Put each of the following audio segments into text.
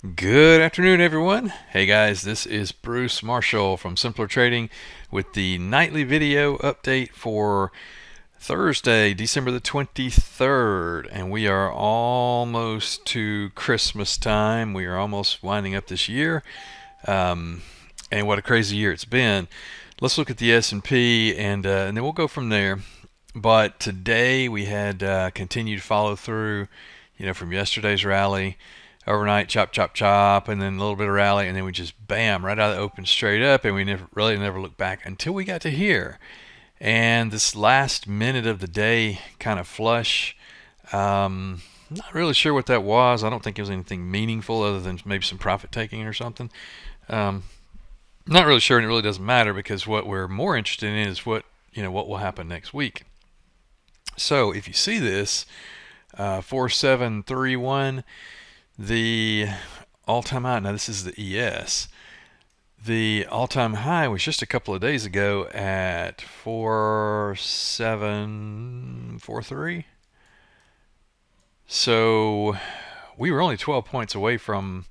Good afternoon, everyone. Hey guys, this is Bruce Marshall from Simpler Trading with the nightly video update for Thursday, December the 23rd. And we are almost to Christmas time. We are almost winding up this year. Um, and what a crazy year it's been. Let's look at the S&P and then we'll go from there. But today we had continued follow through, from yesterday's rally overnight, chop, chop, chop, and then a little bit of rally, and then we just bam right out of the open straight up, and we never looked back until we got to here. And this last minute of the day kind of flush. Not really sure what that was. I don't think it was anything meaningful other than maybe some profit taking or something. Um, Not really sure, and it really doesn't matter because what we're more interested in is what will happen next week. So if you see this 4731, the all-time high. Now this is the ES. The all-time high was just a couple of days ago at 4743. So we were only 12 points away from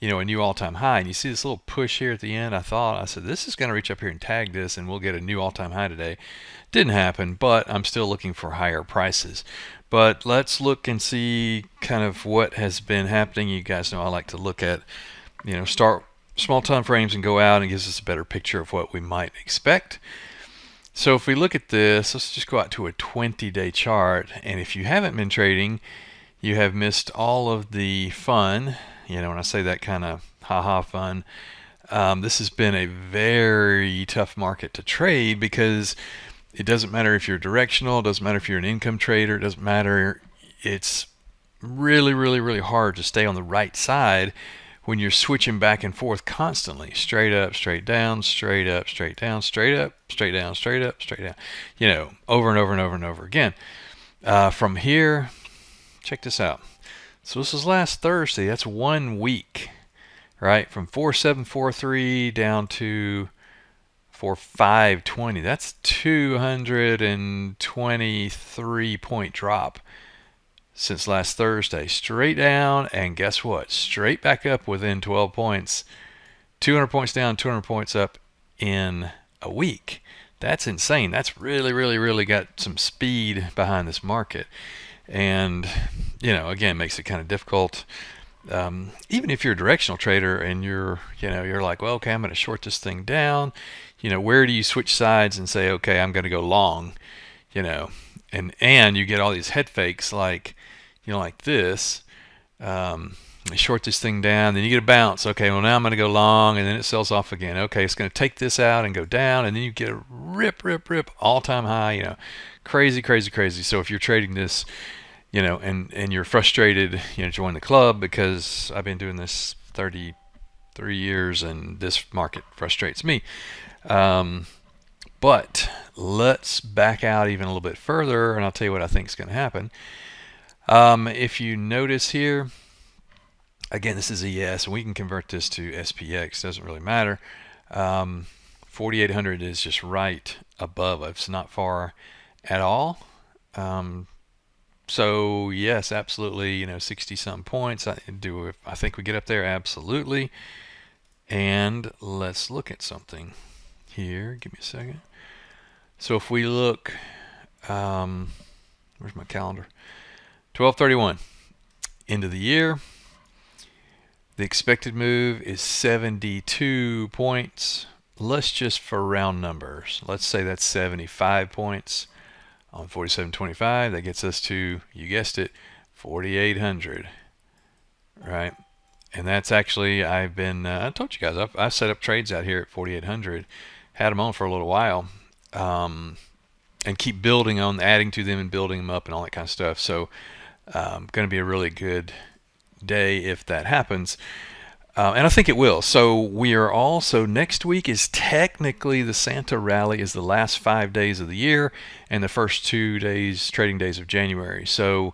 a new all-time high. And you see this little push here at the end. I said, this is going to reach up here and tag this, and we'll get a new all-time high today. Didn't happen, but I'm still looking for higher prices. But let's look and see kind of what has been happening. You guys know I like to look at, start small time frames and go out, and gives us a better picture of what we might expect. So if we look at this, let's just go out to a 20-day chart. And if you haven't been trading, you have missed all of the fun. When I say that kind of ha-ha fun, this has been a very tough market to trade because it doesn't matter if you're directional, it doesn't matter if you're an income trader, it doesn't matter. It's really, really, really hard to stay on the right side when you're switching back and forth constantly. Straight up, straight down, straight up, straight down, straight up, straight down, straight up, straight down. Over and over and over and over again. From here, check this out. So this is last Thursday. That's 1 week, right? From 4743 down to 4520. That's 223 point drop since last Thursday. Straight down, and guess what? Straight back up within 12 points. 200 points down, 200 points up in a week. That's insane. That's really, really, really got some speed behind this market. And, again, makes it kind of difficult. Even if you're a directional trader and you're like, well, okay, I'm going to short this thing down. Where do you switch sides and say, okay, I'm going to go long, and you get all these head fakes like this. You short this thing down, then you get a bounce. Okay, well now I'm going to go long, and then it sells off again. Okay, it's going to take this out and go down, and then you get a rip, all-time high. Crazy, crazy, crazy. So if you're trading this, and you're frustrated, join the club because I've been doing this 33 years, and this market frustrates me. But let's back out even a little bit further, and I'll tell you what I think is going to happen. If you notice here, again, this is ES, and we can convert this to SPX. Doesn't really matter. 4,800 is just right above. It's not far at all. So yes, absolutely. 60-something points. I think we get up there? Absolutely. And let's look at something here. Give me a second. So if we look, where's my calendar? 12/31, end of the year. The expected move is 72 points. Let's just, for round numbers, let's say that's 75 points on 47.25. That gets us to, you guessed it, 4,800, right? And that's actually, I told you guys, I've set up trades out here at 4,800, had them on for a little while, and keep building on, adding to them and building them up and all that kind of stuff. So going to be a really good day if that happens. And I think it will. So we are also, next week is technically the Santa rally, is the last 5 days of the year and the first 2 days, trading days of January. So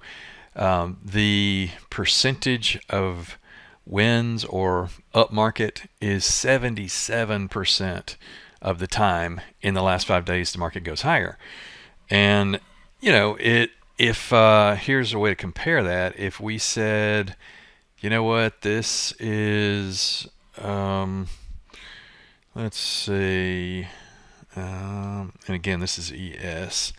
the percentage of wins or up market is 77% of the time in the last 5 days the market goes higher. And if here's a way to compare that. If we said, You know what? This is, let's see, and again, this is ES.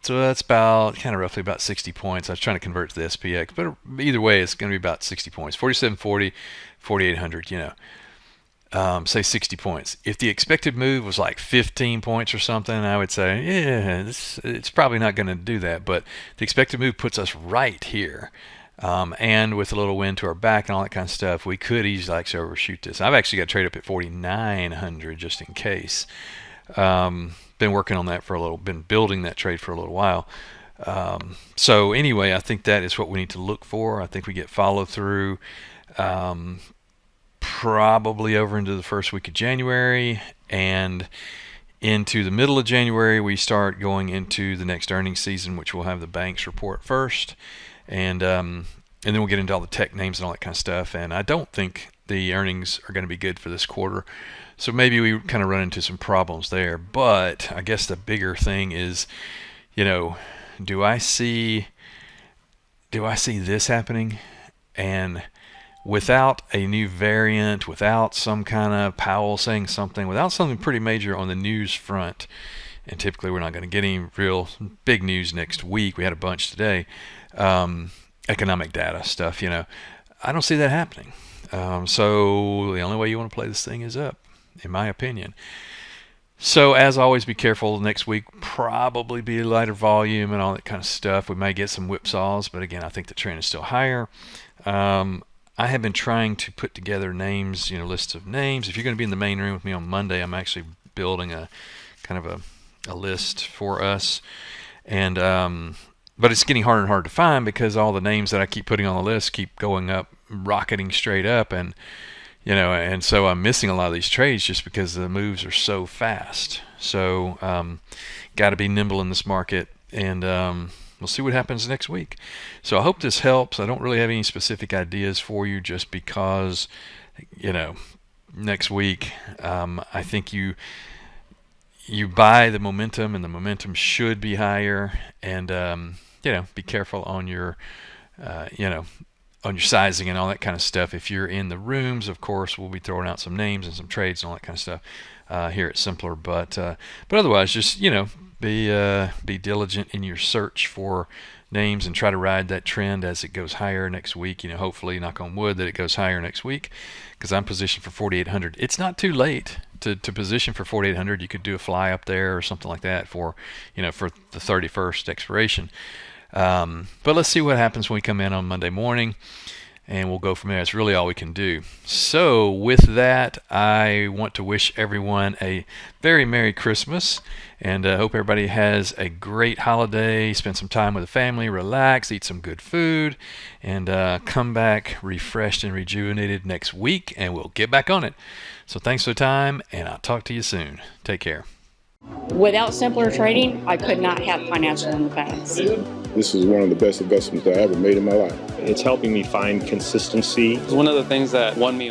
So that's about kind of roughly about 60 points. I was trying to convert to the SPX, but either way, it's going to be about 60 points. 4740, 4800, say 60 points. If the expected move was like 15 points or something, I would say, yeah, it's probably not going to do that. But the expected move puts us right here. And with a little wind to our back and all that kind of stuff, we could easily actually overshoot this. I've actually got to trade up at 4,900 just in case. Been working on that for a little, been building that trade for a little while. So anyway, I think that is what we need to look for. I think we get follow through. Probably over into the first week of January, and into the middle of January we start going into the next earnings season, which will have the banks report first, and then we'll get into all the tech names and all that kind of stuff. And I don't think the earnings are going to be good for this quarter, so maybe we kind of run into some problems there. But I guess the bigger thing is, do I see this happening? And without a new variant, without some kind of Powell saying something, without something pretty major on the news front, and typically we're not going to get any real big news next week. We had a bunch today, economic data stuff, I don't see that happening. So the only way you want to play this thing is up, in my opinion. So as always, be careful. Next week probably be lighter volume and all that kind of stuff. We may get some whipsaws, but again, I think the trend is still higher. I have been trying to put together names, lists of names. If you're going to be in the main room with me on Monday, I'm actually building a kind of a list for us. And but it's getting harder and harder to find because all the names that I keep putting on the list keep going up, rocketing straight up, and and so I'm missing a lot of these trades just because the moves are so fast. So got to be nimble in this market, and we'll see what happens next week. So I hope this helps. I don't really have any specific ideas for you just because, next week, I think you buy the momentum, and the momentum should be higher. And, be careful on your, on your sizing and all that kind of stuff. If you're in the rooms, of course, we'll be throwing out some names and some trades and all that kind of stuff here at Simpler. But otherwise, just, be diligent in your search for names and try to ride that trend as it goes higher next week. Hopefully, knock on wood, that it goes higher next week, because I'm positioned for 4,800. It's not too late to position for 4,800. You could do a fly up there or something like that for for the 31st expiration. But let's see what happens when we come in on Monday morning, and we'll go from there. It's really all we can do. So with that, I want to wish everyone a very Merry Christmas, and hope everybody has a great holiday. Spend some time with the family, relax, eat some good food, and come back refreshed and rejuvenated next week, and we'll get back on it. So thanks for the time, and I'll talk to you soon. Take care. Without Simpler Trading, I could not have financial independence. This is one of the best investments I ever made in my life. It's helping me find consistency. It's one of the things that won me